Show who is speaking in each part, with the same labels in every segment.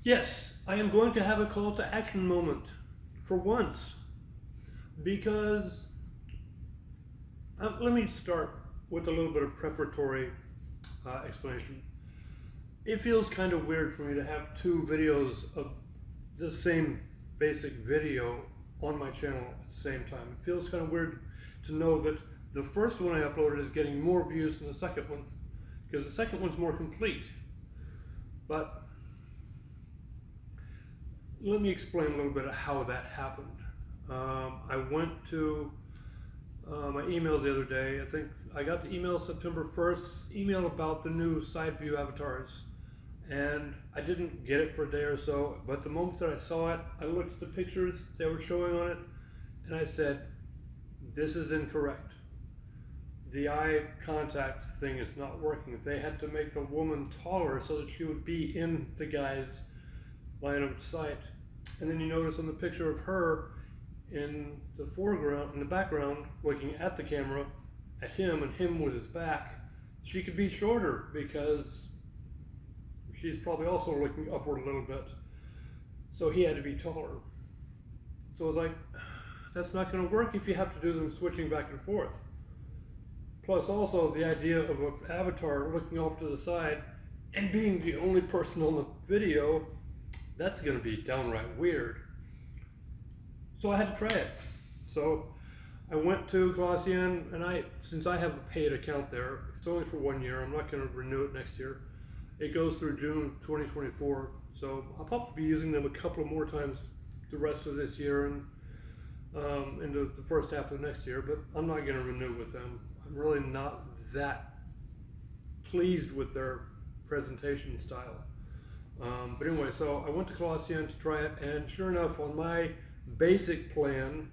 Speaker 1: Yes, I am going to have a call to action moment for once because let me start with a little bit of preparatory explanation. It feels kind of weird for me to have two videos of the same basic video on my channel at the same time. It feels kind of weird to know that the first one I uploaded is getting more views than the second one because the second one's more complete. But let me explain a little bit of how that happened. I went to my email the other day. I think I got the email September 1st, email about the new side view avatars. And I didn't get it for a day or so, but the moment that I saw it, I looked at the pictures they were showing on it, and I said, this is incorrect. The eye contact thing is not working. They had to make the woman taller so that she would be in the guy's line of sight. And then you notice on the picture of her in the foreground, in the background, looking at the camera, at him, and him with his back, she could be shorter because she's probably also looking upward a little bit. So he had to be taller. So I was like, that's not going to work if you have to do them switching back and forth. Plus also the idea of an avatar looking off to the side and being the only person on the video, that's going to be downright weird. So I had to try it. So I went to Colossian, and since I have a paid account there, it's only for 1 year. I'm not going to renew it next year. It goes through June 2024, so I'll probably be using them a couple of more times the rest of this year and into the first half of next year, but I'm not going to renew with them. I'm really not that pleased with their presentation style. But anyway, so I went to Colossian to try it, and sure enough, on my basic plan,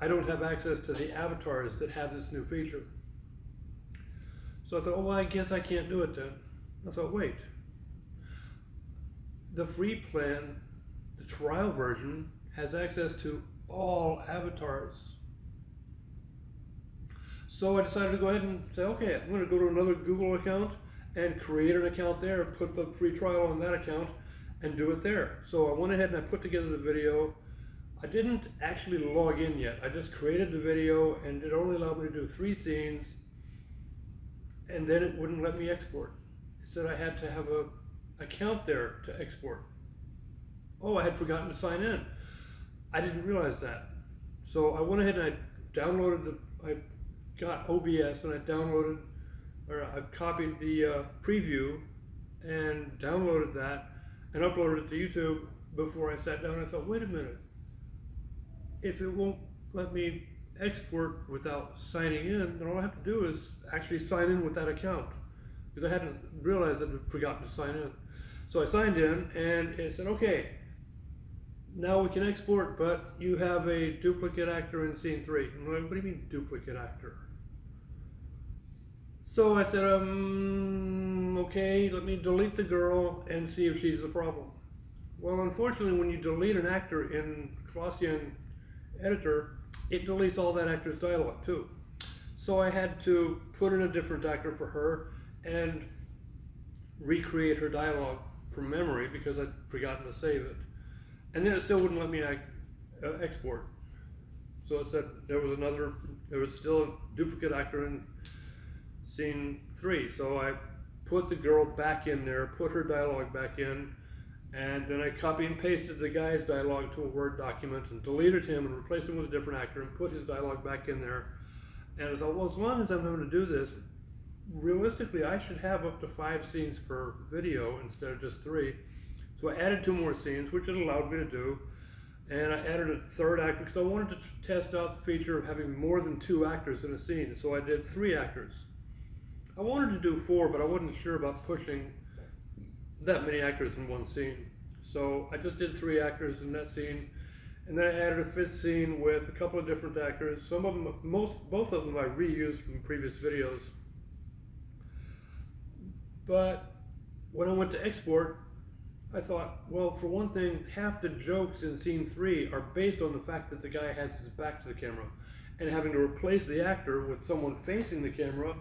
Speaker 1: I don't have access to the avatars that have this new feature. So I thought, oh, well, I guess I can't do it then. I thought, wait, the free plan, the trial version, has access to all avatars. So I decided to go ahead and say, okay, I'm going to go to another Google account and create an account there, put the free trial on that account, and do it there. So I went ahead and I put together the video. I didn't actually log in yet. I just created the video, and it only allowed me to do 3 scenes, and then it wouldn't let me export. It said I had to have an account there to export. Oh, I had forgotten to sign in. I didn't realize that. So I went ahead and I got OBS and I copied the preview and downloaded that and uploaded it to YouTube before I sat down. I thought, wait a minute, if it won't let me export without signing in, then all I have to do is actually sign in with that account, because I hadn't realized that I'd forgotten to sign in. So I signed in, and it said, okay, now we can export, but you have a duplicate actor in scene 3. I'm like, what do you mean duplicate actor? So I said, okay, let me delete the girl and see if she's the problem. Well, unfortunately, when you delete an actor in Colossian editor, it deletes all that actor's dialogue too. So I had to put in a different actor for her and recreate her dialogue from memory because I'd forgotten to save it. And then it still wouldn't let me export. So it said there was still a duplicate actor in scene 3. So I put the girl back in there, put her dialogue back in, and then I copy and pasted the guy's dialogue to a Word document and deleted him and replaced him with a different actor and put his dialogue back in there. And I thought, well, as long as I'm having to do this, realistically, I should have up to 5 scenes per video instead of just 3. So I added 2 more scenes, which it allowed me to do. And I added a 3rd actor because I wanted to test out the feature of having more than 2 actors in a scene. So I did 3 actors. I wanted to do 4, but I wasn't sure about pushing that many actors in one scene. So I just did 3 actors in that scene. And then I added a 5th scene with a couple of different actors. Some of them, both of them I reused from previous videos. But when I went to export, I thought, well, for one thing, half the jokes in scene 3 are based on the fact that the guy has his back to the camera. And having to replace the actor with someone facing the camera,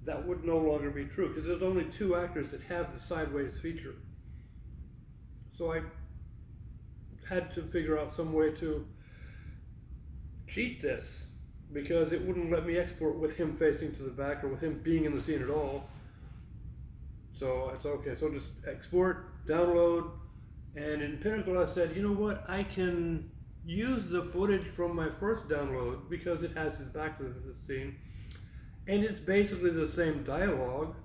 Speaker 1: that would no longer be true, because there's only 2 actors that have the sideways feature. So I had to figure out some way to cheat this, because it wouldn't let me export with him facing to the back or with him being in the scene at all. So I said, okay, so just export, download, and in Pinnacle I said, you know what, I can use the footage from my first download because it has his back to the scene, and it's basically the same dialogue,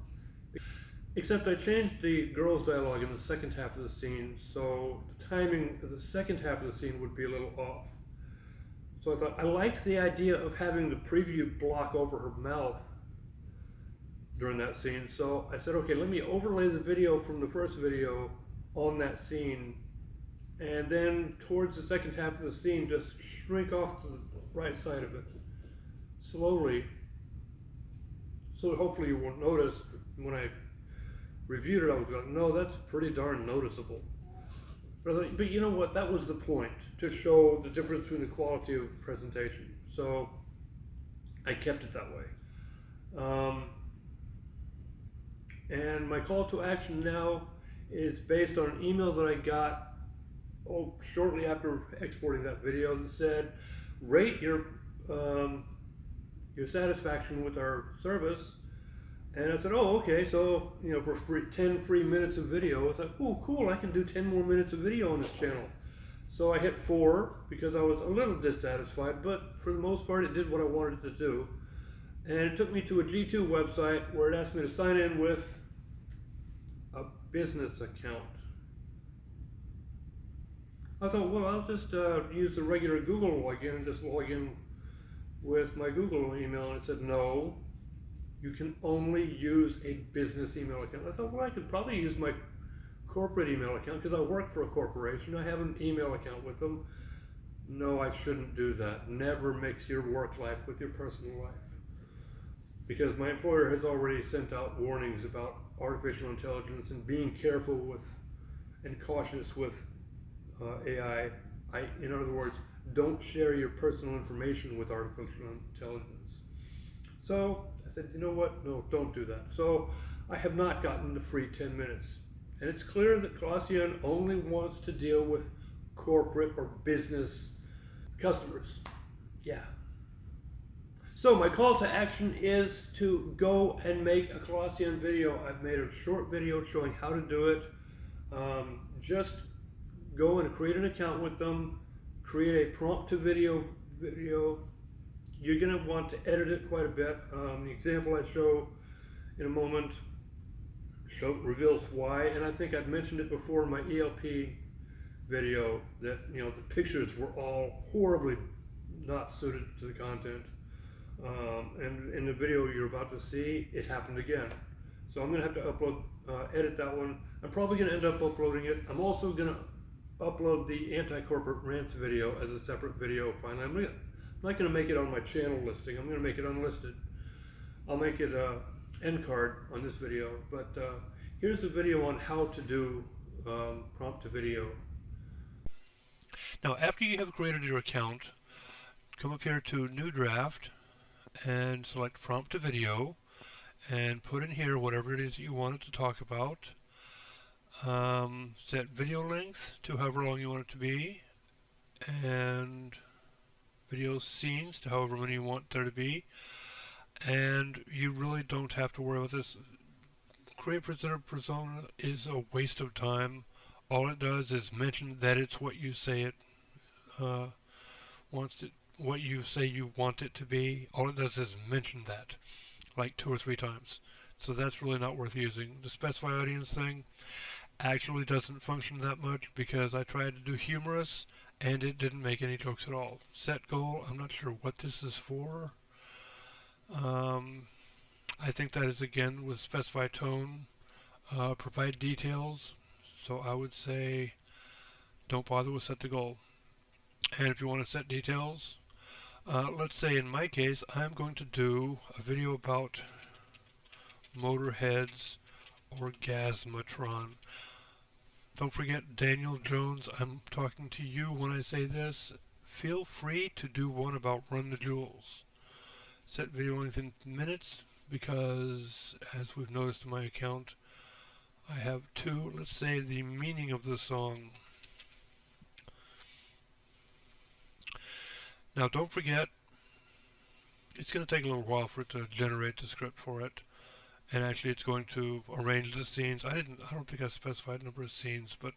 Speaker 1: except I changed the girl's dialogue in the second half of the scene, so the timing of the second half of the scene would be a little off. So I thought, I liked the idea of having the preview block over her mouth during that scene, so I said, okay, let me overlay the video from the first video on that scene, and then towards the second half of the scene, just shrink off to the right side of it, slowly, so hopefully you won't notice. When I reviewed it, I was going, no, that's pretty darn noticeable. But you know what, that was the point, to show the difference between the quality of presentation. So I kept it that way. And my call to action now is based on an email that I got shortly after exporting that video that said, rate your satisfaction with our service. And I said, oh, okay, so, you know, for 10 free minutes of video, I thought, oh, cool, I can do 10 more minutes of video on this channel. So I hit 4 because I was a little dissatisfied, but for the most part, it did what I wanted it to do. And it took me to a G2 website where it asked me to sign in with a business account. I thought, well, I'll just use the regular Google login and just log in with my Google email. And it said, no, you can only use a business email account. I thought, well, I could probably use my corporate email account because I work for a corporation. I have an email account with them. No, I shouldn't do that. Never mix your work life with your personal life. Because my employer has already sent out warnings about artificial intelligence and being careful with and cautious with AI. In other words, don't share your personal information with artificial intelligence. So I said, you know what? No, don't do that. So I have not gotten the free 10 minutes. And it's clear that Colossian only wants to deal with corporate or business customers. Yeah. So my call to action is to go and make a Colossian video. I've made a short video showing how to do it. Just go and create an account with them, create a prompt to video. You're going to want to edit it quite a bit. The example I show in a moment reveals why, and I think I've mentioned it before in my ELP video that, you know, the pictures were all horribly not suited to the content. And in the video you're about to see, it happened again. So I'm going to have to edit that one. I'm probably going to end up uploading it. I'm also going to upload the anti-corporate rants video as a separate video finally. I'm not going to make it on my channel listing. I'm going to make it unlisted. I'll make it end card on this video. But here's a video on how to do prompt to video.
Speaker 2: Now, after you have created your account, come up here to New Draft and select Prompt to Video and put in here whatever it is that you wanted to talk about. Set video length to however long you want it to be, and video scenes to however many you want there to be. And you really don't have to worry about this. Create presenter persona is a waste of time. All it does is mention that it's what you say it what you say you want it to be. All it does is mention that like 2 or 3 times. So that's really not worth using. The specify audience thing actually doesn't function that much because I tried to do humorous and it didn't make any jokes at all. Set goal, I'm not sure what this is for. I think that is again with specify tone. Provide details. So I would say don't bother with set the goal. And if you want to set details, let's say in my case I'm going to do a video about Motorhead's Orgasmatron. Don't forget, Daniel Jones, I'm talking to you when I say this. Feel free to do one about Run the Jewels. Set video length in minutes because, as we've noticed in my account, I have to, let's say, the meaning of the song. Now don't forget, it's going to take a little while for it to generate the script for it. And actually it's going to arrange the scenes. I don't think I specified a number of scenes, but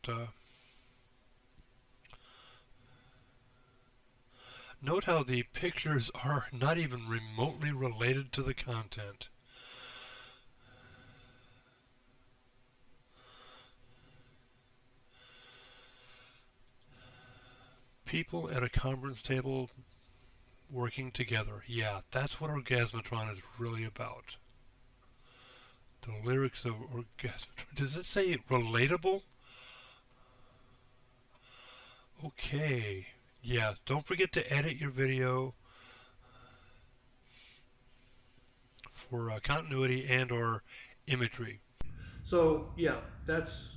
Speaker 2: note how the pictures are not even remotely related to the content. People at a conference table working together. Yeah, that's what Orgasmatron is really about. The lyrics of Orgasmatron. Does it say relatable? Okay. Yeah, don't forget to edit your video for continuity and or imagery.
Speaker 1: So yeah, that's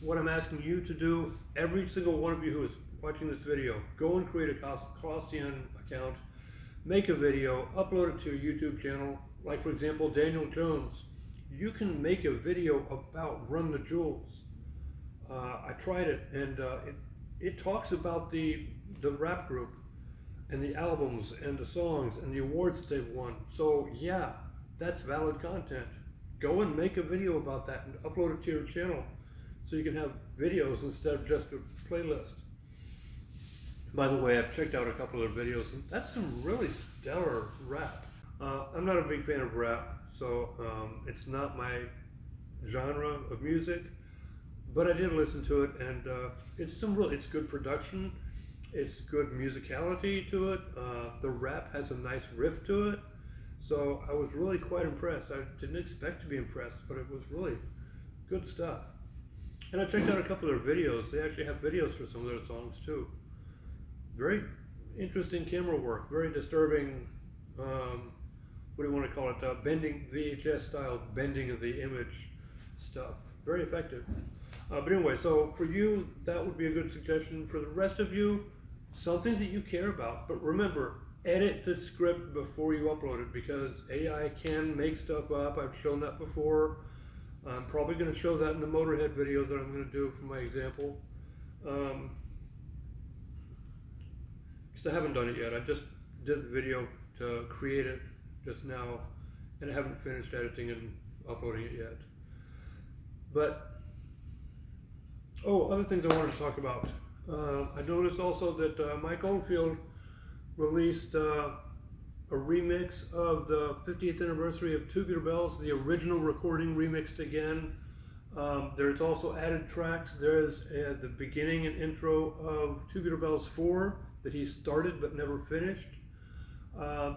Speaker 1: what I'm asking you to do. Every single one of you who is watching this video, go and create a Colossian account, make a video, upload it to a YouTube channel. Like for example, Daniel Jones. You can make a video about Run the Jewels. I tried it, and it talks about the rap group and the albums and the songs and the awards they've won. So yeah, that's valid content. Go and make a video about that and upload it to your channel so you can have videos instead of just a playlist. By the way, I've checked out a couple of their videos, and that's some really stellar rap. I'm not a big fan of rap, so it's not my genre of music, but I did listen to it, and it's good production, it's good musicality to it. The rap has a nice riff to it, so I was really quite impressed. I didn't expect to be impressed, but it was really good stuff. And I checked out a couple of their videos. They actually have videos for some of their songs too. Very interesting camera work, very disturbing, what do you want to call it, bending, VHS style bending of the image stuff. Very effective. But anyway, so for you, that would be a good suggestion. For the rest of you, something that you care about. But remember, edit the script before you upload it, because AI can make stuff up. I've shown that before. I'm probably going to show that in the Motorhead video that I'm going to do for my example. Because I haven't done it yet. I just did the video to create it just now, and I haven't finished editing and uploading it yet. But, other things I wanted to talk about. I noticed also that Mike Oldfield released a remix of the 50th anniversary of Tubular Bells, the original recording remixed again. There's also added tracks. There's the beginning and intro of Tubular Bells 4 that he started but never finished.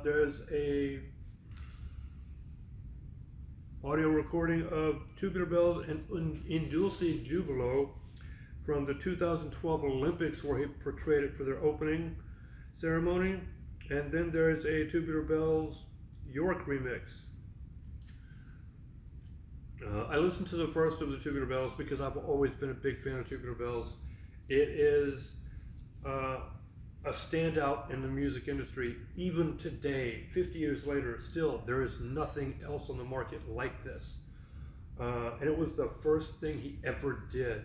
Speaker 1: There's a audio recording of Tubular Bells and In Dulce Jubilo from the 2012 Olympics, where he portrayed it for their opening ceremony. And then there's a Tubular Bells York remix. I listened to the first of the Tubular Bells because I've always been a big fan of Tubular Bells. It is a standout in the music industry. Even today, 50 years later, still, there is nothing else on the market like this. And it was the first thing he ever did.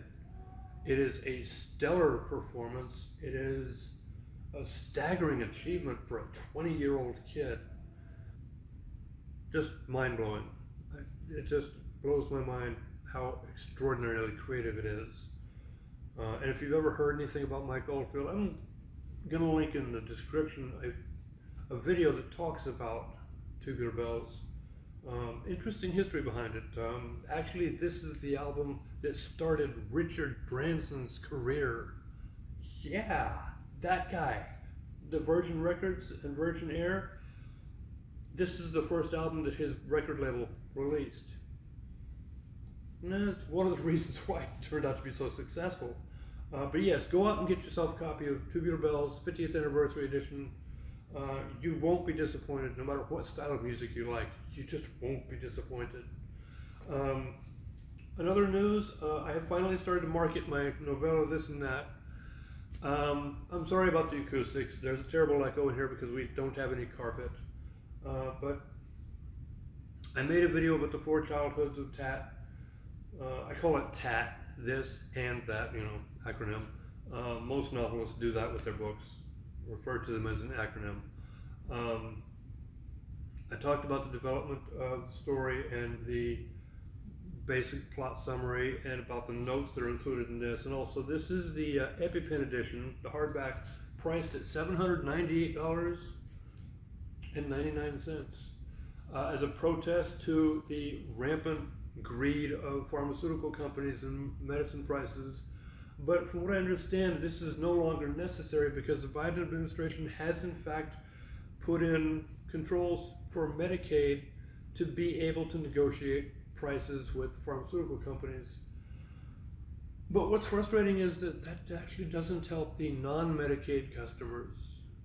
Speaker 1: It is a stellar performance. It is a staggering achievement for a 20-year-old kid. Just mind-blowing. It just blows my mind how extraordinarily creative it is. And if you've ever heard anything about Mike Oldfield, I'm going to link in the description a video that talks about Tubular Bells. Interesting history behind it. Actually, this is the album that started Richard Branson's career. Yeah, that guy. The Virgin Records and Virgin Air. This is the first album that his record label released. And that's one of the reasons why it turned out to be so successful. But yes, go out and get yourself a copy of Tubular Bells 50th Anniversary Edition. You won't be disappointed, no matter what style of music you like. You just won't be disappointed. Another news, I have finally started to market my novella This and That. I'm sorry about the acoustics. There's a terrible echo in here because we don't have any carpet. But I made a video about the 4 childhoods of Tat. I call it TAT, this and that, acronym. Most novelists do that with their books, refer to them as an acronym. I talked about the development of the story and the basic plot summary and about the notes that are included in this. And also, this is the EpiPen edition, the hardback, priced at $798.99 as a protest to the rampant greed of pharmaceutical companies and medicine prices. But from what I understand, this is no longer necessary because the Biden administration has in fact put in controls for Medicaid to be able to negotiate prices with pharmaceutical companies. But what's frustrating is that actually doesn't help the non-Medicaid customers.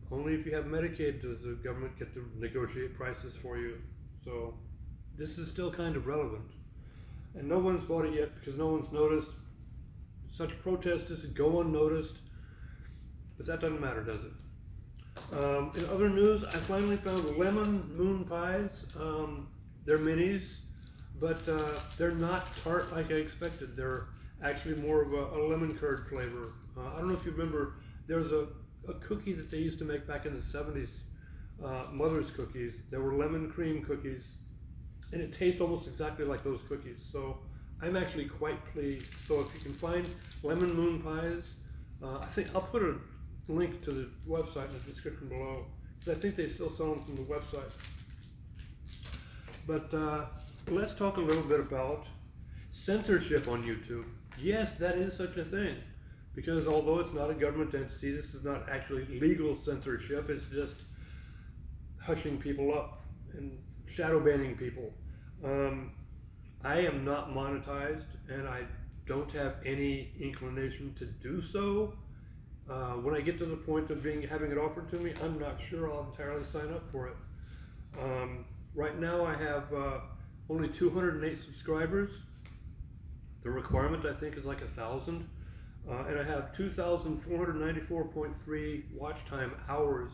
Speaker 1: Only if you have Medicaid does the government get to negotiate prices for you. So this is still kind of relevant. And no one's bought it yet because no one's noticed. Such protest is to go unnoticed, but that doesn't matter, does it? In other news, I finally found lemon moon pies. They're minis, but they're not tart like I expected. They're actually more of a lemon curd flavor. I don't know if you remember, there was a cookie that they used to make back in the 70s, Mother's cookies. They were lemon cream cookies, and it tastes almost exactly like those cookies. So I'm actually quite pleased. So if you can find lemon moon pies, I think I'll put a link to the website in the description below, because I think they still sell them from the website. But let's talk a little bit about censorship on YouTube. Yes, that is such a thing, because although it's not a government entity, this is not actually legal censorship. It's just hushing people up and shadow banning people. I am not monetized, and I don't have any inclination to do so. When I get to the point of having it offered to me, I'm not sure I'll entirely sign up for it. Right now I have only 208 subscribers. The requirement, I think, is like 1,000. And I have 2,494.3 watch time hours.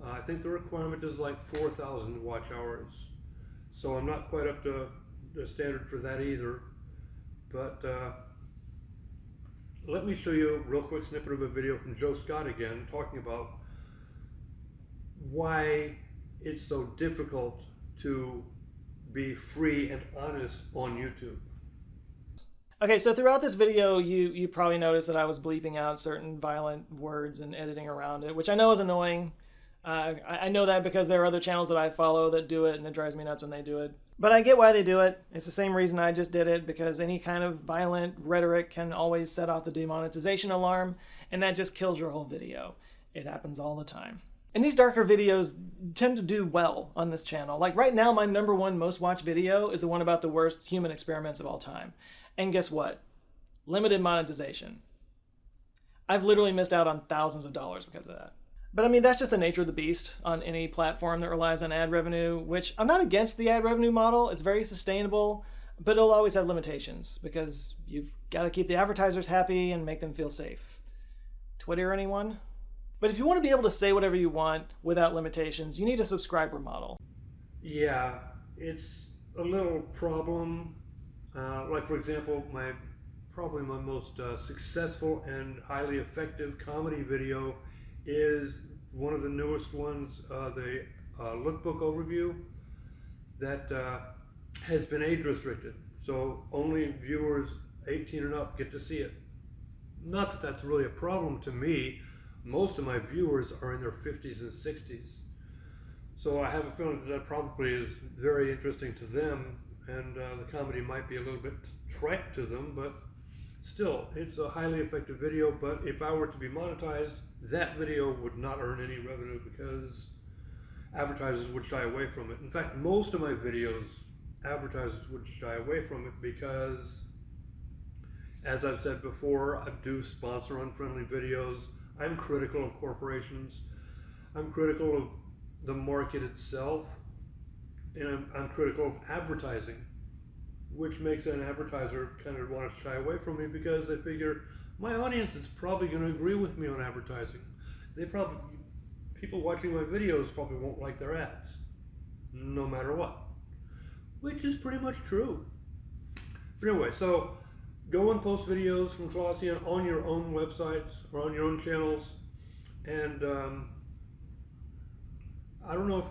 Speaker 1: I think the requirement is like 4,000 watch hours. So I'm not quite up to the standard for that either. But let me show you a real quick snippet of a video from Joe Scott again, talking about why it's so difficult to be free and honest on YouTube.
Speaker 3: Okay, so throughout this video, you probably noticed that I was bleeping out certain violent words and editing around it, which I know is annoying. I know that because there are other channels that I follow that do it, and it drives me nuts when they do it. But I get why they do it. It's the same reason I just did it, because any kind of violent rhetoric can always set off the demonetization alarm, and that just kills your whole video. It happens all the time. And these darker videos tend to do well on this channel. Like right now, my #1 most watched video is the one about the worst human experiments of all time. And guess what? Limited monetization. I've literally missed out on thousands of dollars because of that. But I mean, that's just the nature of the beast on any platform that relies on ad revenue, which I'm not against the ad revenue model. It's very sustainable, but it'll always have limitations because you've got to keep the advertisers happy and make them feel safe. Twitter, anyone? But if you want to be able to say whatever you want without limitations, you need a subscriber model.
Speaker 1: Yeah, it's a little problem. Like for example, probably my most successful and highly effective comedy video is one of the newest ones, the lookbook overview that has been age restricted. So only viewers 18 and up get to see it. Not that that's really a problem to me. Most of my viewers are in their 50s and 60s. So I have a feeling that probably is very interesting to them, and the comedy might be a little bit trite to them, but still, it's a highly effective video. But if I were to be monetized, that video would not earn any revenue because advertisers would shy away from it. In fact, most of my videos, advertisers would shy away from it because, as I've said before, I do sponsor unfriendly videos. I'm critical of corporations. I'm critical of the market itself. And I'm critical of advertising, which makes an advertiser kind of want to shy away from me because they figure my audience is probably going to agree with me on advertising. People watching my videos probably won't like their ads, no matter what, which is pretty much true. But anyway, so go and post videos from Colossian on your own websites or on your own channels, and I don't know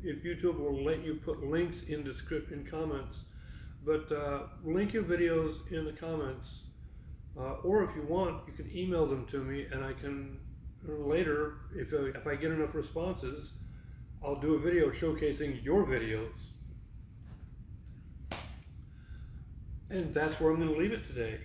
Speaker 1: if YouTube will let you put links in comments, but link your videos in the comments, or if you want, you can email them to me, and I can later, if I get enough responses, I'll do a video showcasing your videos. And that's where I'm going to leave it today.